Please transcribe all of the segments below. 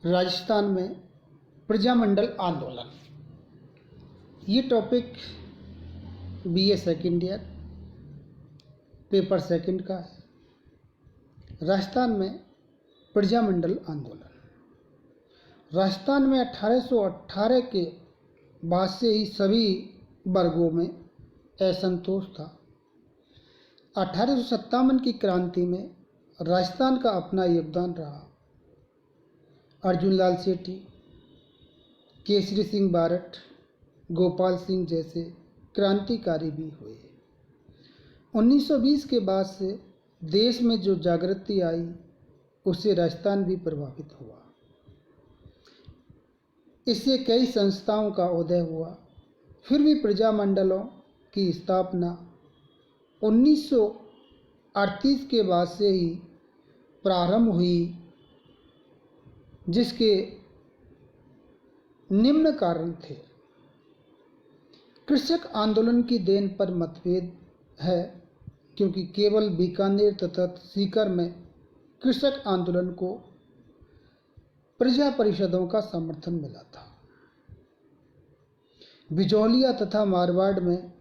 राजस्थान में प्रजामंडल आंदोलन, ये topic BA second year paper second का है। राजस्थान में प्रजामंडल आंदोलन, राजस्थान में 1818 के बाद से ही सभी वर्गों में असंतोष था। 1857 की क्रांति में राजस्थान का अपना योगदान रहा। अर्जुन लाल सेठी, केसरी सिंह बारठ, गोपाल सिंह जैसे क्रांतिकारी भी हुए। 1920 के बाद से देश में जो जागृति आई उससे राजस्थान भी प्रभावित हुआ। इससे कई संस्थाओं का उदय हुआ। फिर भी प्रजामंडलों की स्थापना 1938 के बाद से ही प्रारंभ हुई, जिसके निम्न कारण थे। कृषक आंदोलन की देन पर मतभेद है, क्योंकि केवल बीकानेर तथा सीकर में कृषक आंदोलन को प्रजा परिषदों का समर्थन मिला था। बिजौलिया तथा मारवाड़ में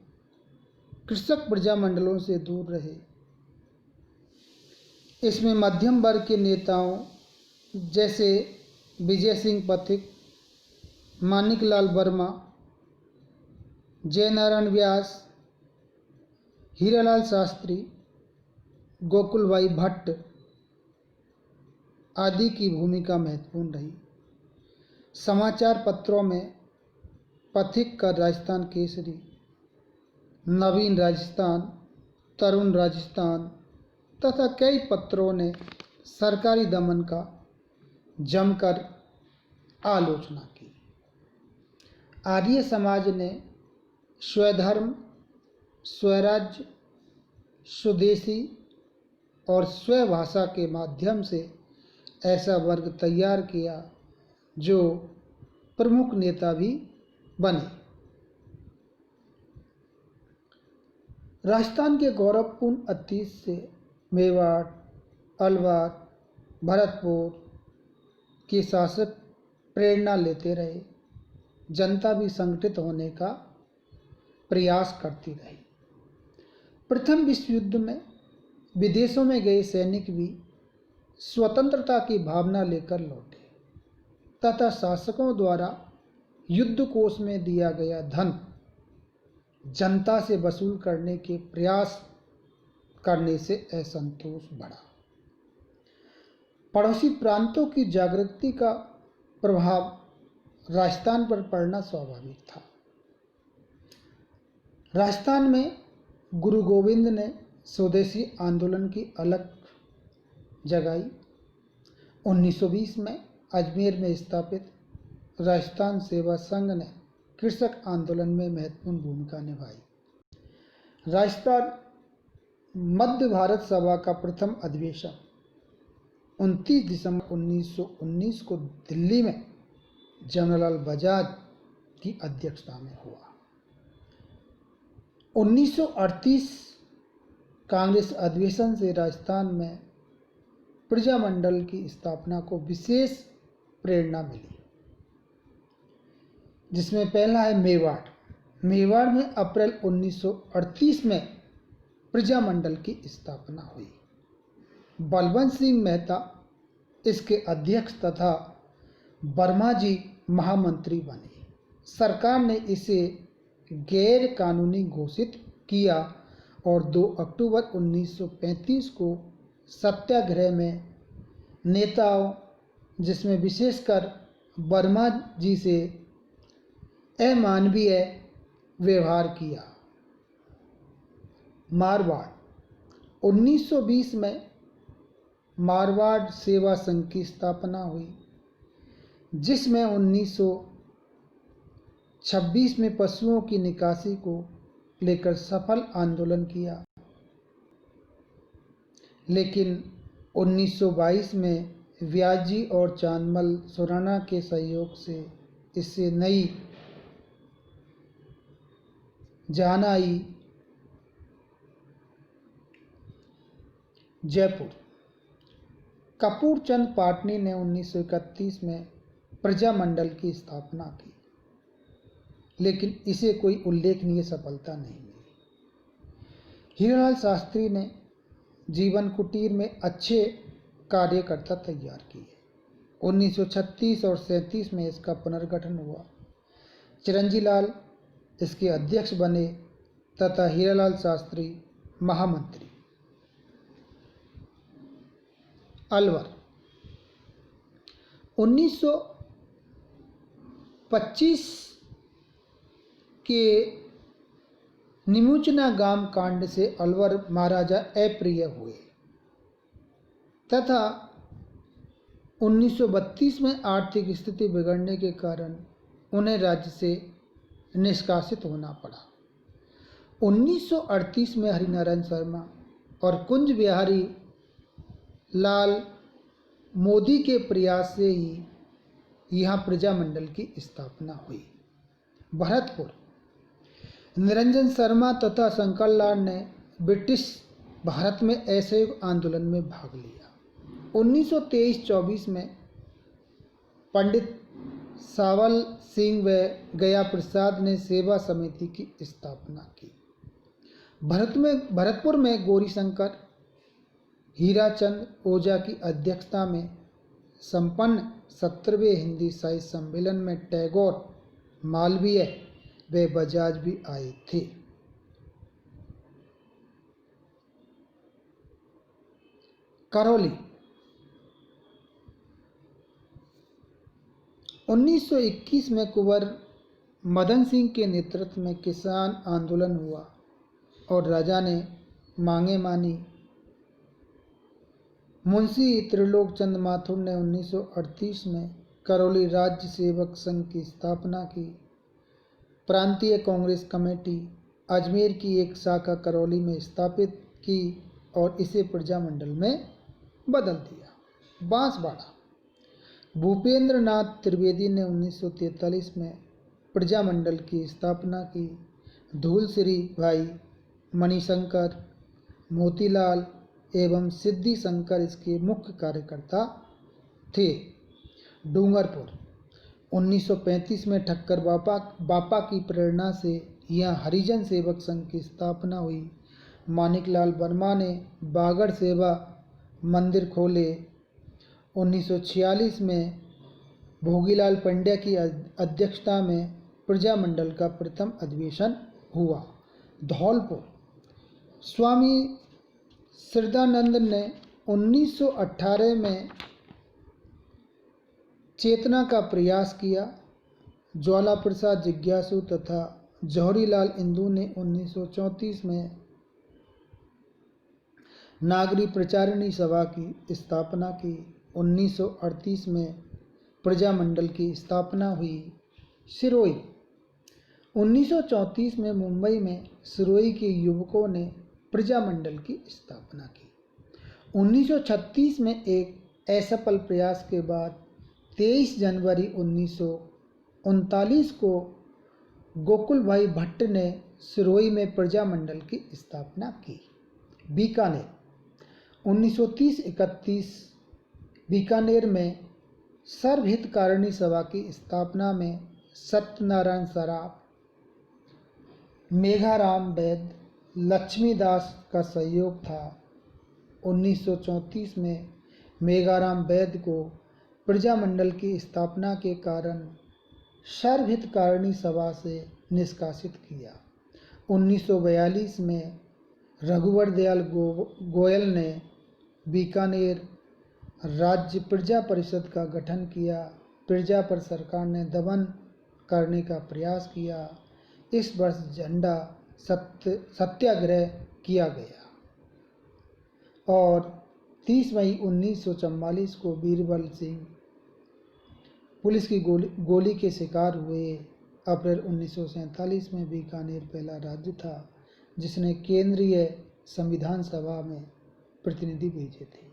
कृषक प्रजामंडलों से दूर रहे। इसमें मध्यम वर्ग के नेताओं जैसे विजय सिंह पथिक, मानिकलाल वर्मा, जयनारायण व्यास, हीरालाल शास्त्री, गोकुलभाई भट्ट आदि की भूमिका महत्वपूर्ण रही। समाचार पत्रों में पथिक का राजस्थान केसरी, नवीन राजस्थान, तरुण राजस्थान तथा कई पत्रों ने सरकारी दमन का जमकर आलोचना की। आर्य समाज ने स्वधर्म, स्वराज्य, स्वदेशी और स्वभाषा के माध्यम से ऐसा वर्ग तैयार किया जो प्रमुख नेता भी बने। राजस्थान के गौरवपूर्ण अतीत से मेवाड़, अलवर, भरतपुर के शासक प्रेरणा लेते रहे। जनता भी संगठित होने का प्रयास करती रही। प्रथम विश्व युद्ध में विदेशों में गए सैनिक भी स्वतंत्रता की भावना लेकर लौटे तथा शासकों द्वारा युद्ध कोष में दिया गया धन जनता से वसूल करने के प्रयास करने से असंतोष बढ़ा। पड़ोसी प्रांतों की जागृति का प्रभाव राजस्थान पर पड़ना स्वाभाविक था। राजस्थान में गुरु गोविंद ने स्वदेशी आंदोलन की अलग जगाई। 1920 में अजमेर में स्थापित राजस्थान सेवा संघ ने कृषक आंदोलन में महत्वपूर्ण भूमिका निभाई। राजस्थान मध्य भारत सभा का प्रथम अधिवेशन 29 दिसंबर 1919 को दिल्ली में जमनालाल बजाज की अध्यक्षता में हुआ। 1938 कांग्रेस अधिवेशन से राजस्थान में प्रजामंडल की स्थापना को विशेष प्रेरणा मिली, जिसमें पहला है मेवाड़। मेवाड़ में अप्रैल 1938 में प्रजामंडल की स्थापना हुई। बलवंत सिंह मेहता इसके अध्यक्ष तथा वर्मा जी महामंत्री बने। सरकार ने इसे गैर कानूनी घोषित किया और 2 अक्टूबर 1935 को सत्याग्रह में नेताओं, जिसमें विशेषकर वर्मा जी से अमानवीय व्यवहार किया। मारवाड़ 1920 में मारवाड़ सेवा संघ की स्थापना हुई, जिसमें 1926 में पशुओं की निकासी को लेकर सफल आंदोलन किया, लेकिन 1922 में व्याजी और चांदमल सुराना के सहयोग से इससे नई जान आई। जयपुर कपूर चंद पाटनी ने 1931 में प्रजामंडल की स्थापना की, लेकिन इसे कोई उल्लेखनीय सफलता नहीं मिली। हीरालाल शास्त्री ने जीवन कुटीर में अच्छे कार्यकर्ता तैयार किए। 1936 और 37 में इसका पुनर्गठन हुआ। चिरंजी लाल इसके अध्यक्ष बने तथा हीरालाल शास्त्री महामंत्री। अलवर 1925 के निमुचना गाम कांड से अलवर महाराजा अप्रिय हुए तथा 1932 में आर्थिक स्थिति बिगड़ने के कारण उन्हें राज्य से निष्कासित होना पड़ा। 1938 में हरिनारायण शर्मा और कुंज बिहारी लाल मोदी के प्रयास से ही यहाँ प्रजामंडल की स्थापना हुई। भरतपुर निरंजन शर्मा तथा शंकर लाल ने ब्रिटिश भारत में असहयोग आंदोलन में भाग लिया। 1923-24 में पंडित सावल सिंह व गया प्रसाद ने सेवा समिति की स्थापना की। भरतपुर में गौरीशंकर हीराचंद ओझा की अध्यक्षता में संपन्न 17वें हिंदी साहित्य सम्मेलन में टैगोर, मालवीय व बजाज भी आए थे। करौली 1921 में कुंवर मदन सिंह के नेतृत्व में किसान आंदोलन हुआ और राजा ने मांगे मानी। मुंशी त्रिलोक चंद माथुर ने 1938 में करौली राज्य सेवक संघ की स्थापना की। प्रांतीय कांग्रेस कमेटी अजमेर की एक शाखा करौली में स्थापित की और इसे प्रजामंडल में बदल दिया। बांसवाड़ा भूपेंद्र नाथ त्रिवेदी ने 1943 में प्रजामंडल की स्थापना की। धूलश्री भाई मणिशंकर, मोतीलाल एवं सिद्धि शंकर इसके मुख्य कार्यकर्ता थे। डूंगरपुर 1935 में ठक्कर बापा की प्रेरणा से यहाँ हरिजन सेवक संघ की स्थापना हुई। मानिकलाल वर्मा ने बागड़ सेवा मंदिर खोले। 1946 में भोगीलाल पंड्या की अध्यक्षता में प्रजामंडल का प्रथम अधिवेशन हुआ। धौलपुर स्वामी श्रद्धानंद ने 1918 में चेतना का प्रयास किया। ज्वाला प्रसाद जिज्ञासु तथा जौहरीलाल इंदू ने 1934 में नागरी प्रचारिणी सभा की स्थापना की। 1938 में प्रजामंडल की स्थापना हुई। सिरोही 1934 में मुंबई में सिरोही के युवकों ने प्रजामंडल की स्थापना की। 1936 में एक असफल प्रयास के बाद 23 जनवरी 1939 को गोकुल भाई भट्ट ने सिरोही में प्रजामंडल की स्थापना की। बीकानेर 1930-31 बीकानेर में सर्वहितकारिणी सभा की स्थापना में सत्यनारायण सराफ, मेघाराम वैद्य, लक्ष्मीदास का सहयोग था। 1934 में मेघाराम वैद्य को प्रजामंडल की स्थापना के कारण सर्वहितकारिणी सभा से निष्कासित किया। 1942 में रघुवर दयाल गोयल ने बीकानेर राज्य प्रजा परिषद का गठन किया। प्रजा पर सरकार ने दमन करने का प्रयास किया। इस वर्ष झंडा सत्याग्रह किया गया और 30 मई 1944 को बीरबल सिंह पुलिस की गोली के शिकार हुए। अप्रैल 1947 में बीकानेर पहला राज्य था जिसने केंद्रीय संविधान सभा में प्रतिनिधि भेजे थे।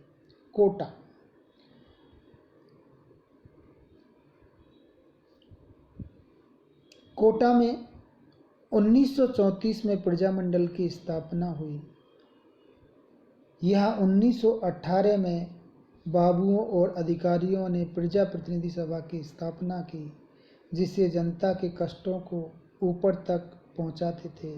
कोटा में 1934 में प्रजामंडल की स्थापना हुई। यह 1918 में बाबुओं और अधिकारियों ने प्रजा प्रतिनिधि सभा की स्थापना की, जिससे जनता के कष्टों को ऊपर तक पहुंचाते थे।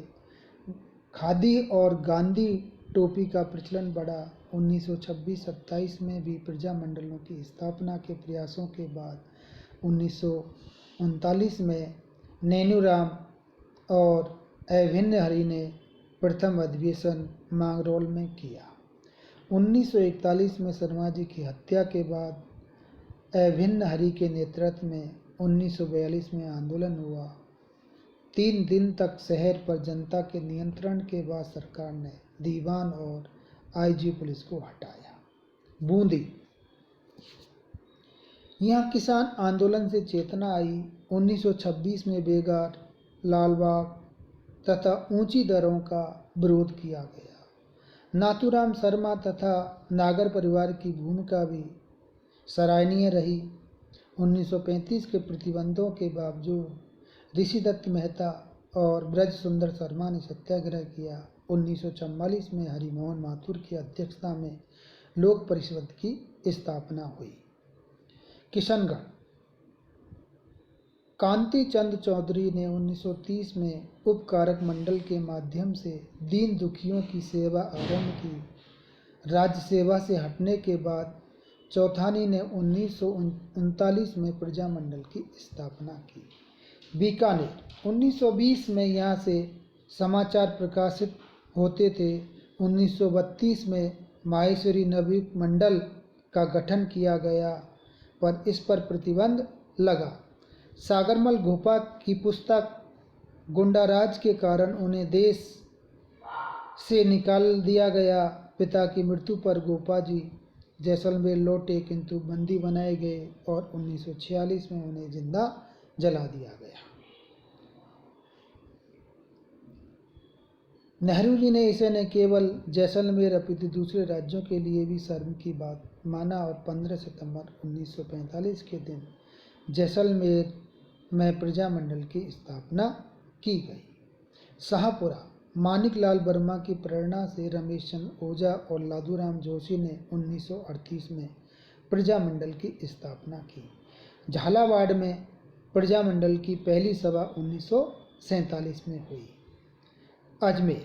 खादी और गांधी टोपी का प्रचलन बढ़ा। 1926-27 में भी प्रजा मंडलों की स्थापना के प्रयासों के बाद 1939 में नेनूराम और अभिन्न हरि ने प्रथम अधिवेशन मांगरोल में किया। 1941 में शर्मा जी की हत्या के बाद अभिन्न हरि के नेतृत्व में 1942 में आंदोलन हुआ। 3 दिन तक शहर पर जनता के नियंत्रण के बाद सरकार ने दीवान और आईजी पुलिस को हटाया। बूंदी, यहाँ किसान आंदोलन से चेतना आई। 1926 में बेगार, लालबाग तथा ऊंची दरों का विरोध किया गया। नाथूराम शर्मा तथा नागर परिवार की भूमिका भी सराहनीय रही। 1935 के प्रतिबंधों के बावजूद ऋषिदत्त मेहता और ब्रज सुंदर शर्मा ने सत्याग्रह किया। 1944 में हरिमोहन माथुर की अध्यक्षता में लोक परिषद की स्थापना हुई। किशनगढ़, कांति चंद चौधरी ने 1930 में उपकारक मंडल के माध्यम से दीन दुखियों की सेवा आरंभ की। राज्य सेवा से हटने के बाद चौथानी ने 1939 में प्रजा मंडल की स्थापना की। बीकानेर, 1920 में यहाँ से समाचार प्रकाशित होते थे। 1932 में माहेश्वरी नवयुग मंडल का गठन किया गया, पर इस पर प्रतिबंध लगा। सागरमल घोपा की पुस्तक गुंडाराज के कारण उन्हें देश से निकाल दिया गया। पिता की मृत्यु पर गोपा जी जैसलमेर लौटे, किंतु बंदी बनाए गए और 1946 में उन्हें जिंदा जला दिया गया। नेहरू जी ने इसे न केवल जैसलमेर अपितु दूसरे राज्यों के लिए भी शर्म की बात माना और 15 सितंबर 1945 के दिन जैसलमेर में प्रजा मंडल की स्थापना की गई। शाहपुरा, मानिक लाल वर्मा की प्रेरणा से रमेश चंद्र ओझा और लादूराम जोशी ने 1938 में प्रजा मंडल की स्थापना की। झालावाड़ में प्रजा मंडल की पहली सभा 1947 में हुई। अजमेर,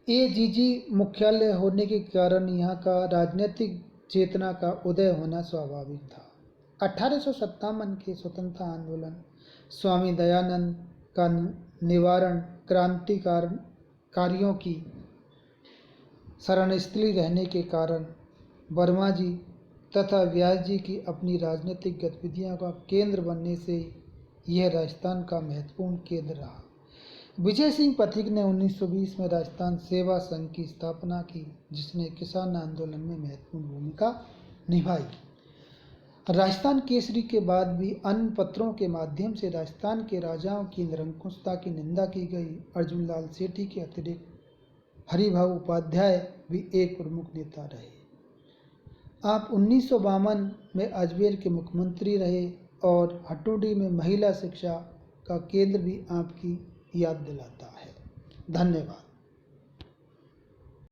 एजीजी मुख्यालय होने के कारण यहाँ का राजनीतिक चेतना का उदय होना स्वाभाविक था। 1857 के स्वतंत्रता आंदोलन, स्वामी दयानंद का निवारण, क्रांतिकारियों की शरणस्थली रहने के कारण वर्मा जी तथा व्यास जी की अपनी राजनीतिक गतिविधियों का केंद्र बनने से यह राजस्थान का महत्वपूर्ण केंद्र रहा। विजय सिंह पथिक ने 1920 में राजस्थान सेवा संघ की स्थापना की, जिसने किसान आंदोलन में महत्वपूर्ण भूमिका निभाई। राजस्थान केसरी के बाद भी अन्य पत्रों के माध्यम से राजस्थान के राजाओं की निरंकुशता की निंदा की गई। अर्जुन लाल सेठी के अतिरिक्त हरिभाऊ उपाध्याय भी एक प्रमुख नेता रहे। आप 1952 में अजमेर के मुख्यमंत्री रहे और हटोडी में महिला शिक्षा का केंद्र भी आपकी याद दिलाता है। धन्यवाद।